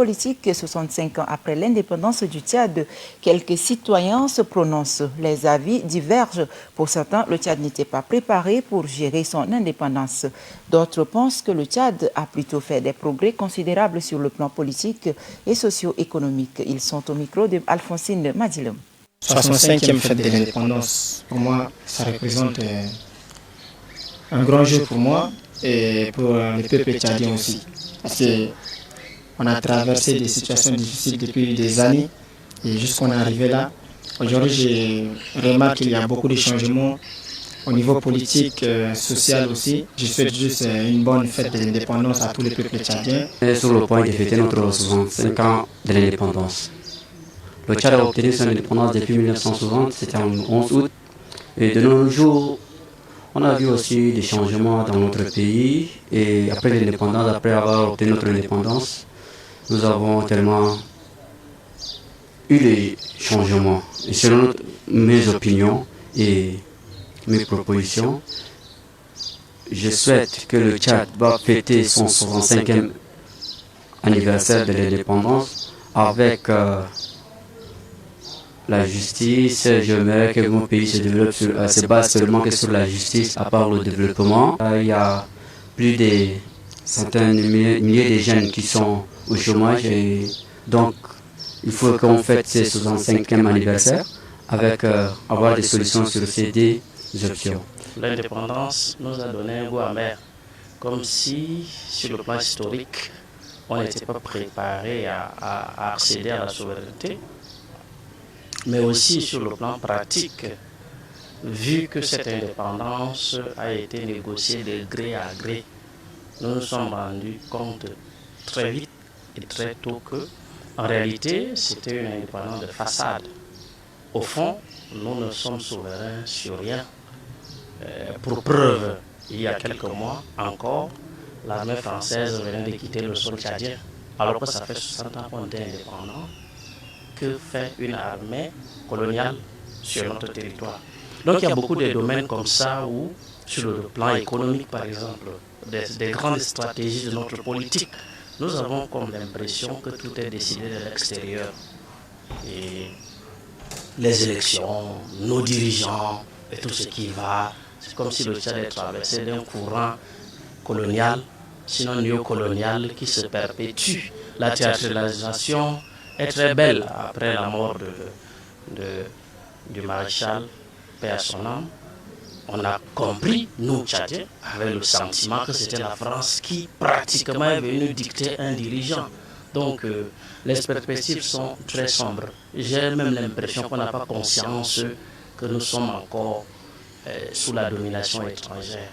Politique, 65 ans après l'indépendance du Tchad, quelques citoyens se prononcent. Les avis divergent. Pour certains, le Tchad n'était pas préparé pour gérer son indépendance. D'autres pensent que le Tchad a plutôt fait des progrès considérables sur le plan politique et socio-économique. Ils sont au micro de Alphonsine Madilom. 65e fête de l'indépendance, pour moi, ça représente un grand jour pour moi et pour le peuple tchadien aussi. Parce qu'on a traversé des situations difficiles depuis des années et jusqu'on est arrivé là. Aujourd'hui, je remarque qu'il y a beaucoup de changements au niveau politique, social aussi. Je souhaite juste une bonne fête de l'indépendance à tous les peuples tchadiens. Sur le point de fêter notre 65 ans de l'indépendance. Le Tchad a obtenu son indépendance depuis 1960, c'était en 11 août. Et de nos jours, on a vu aussi des changements dans notre pays. Et après l'indépendance, après avoir obtenu notre indépendance, nous avons tellement eu des changements. Et selon mes opinions et mes propositions, je souhaite que le Tchad va fêter son 65e anniversaire de l'indépendance avec la justice. J'aimerais que mon pays se développe se base seulement que sur la justice, à part le développement. Il y a plus de centaines de milliers de jeunes qui sont au chômage et donc il faut qu'on fête ce 65e anniversaire avec avoir des solutions sur ces deux options. L'indépendance nous a donné un goût amer, comme si, sur le plan historique, on n'était pas préparé à accéder à la souveraineté, mais aussi sur le plan pratique, vu que cette indépendance a été négociée de gré à gré, nous nous sommes rendus compte très vite et très tôt que, en réalité, c'était une indépendance de façade. Au fond, nous ne sommes souverains sur rien. Pour preuve, il y a quelques mois encore, l'armée française venait de quitter le sol tchadien, alors que ça fait 60 ans qu'on est indépendant. Que fait une armée coloniale sur notre territoire? Donc il y a beaucoup de domaines comme ça où, sur le plan économique par exemple, des grandes stratégies de notre politique, nous avons comme l'impression que tout est décidé de l'extérieur. Et les élections, nos dirigeants et tout ce qui va, c'est comme si le Tchad est traversé d'un courant colonial, sinon néocolonial, qui se perpétue. La théâtralisation est très belle après la mort du maréchal, paix à son âme. On a compris, nous Tchadiens, avec le sentiment que c'était la France qui pratiquement est venue dicter un dirigeant. Donc les perspectives sont très sombres. J'ai même l'impression qu'on n'a pas conscience que nous sommes encore sous la domination étrangère.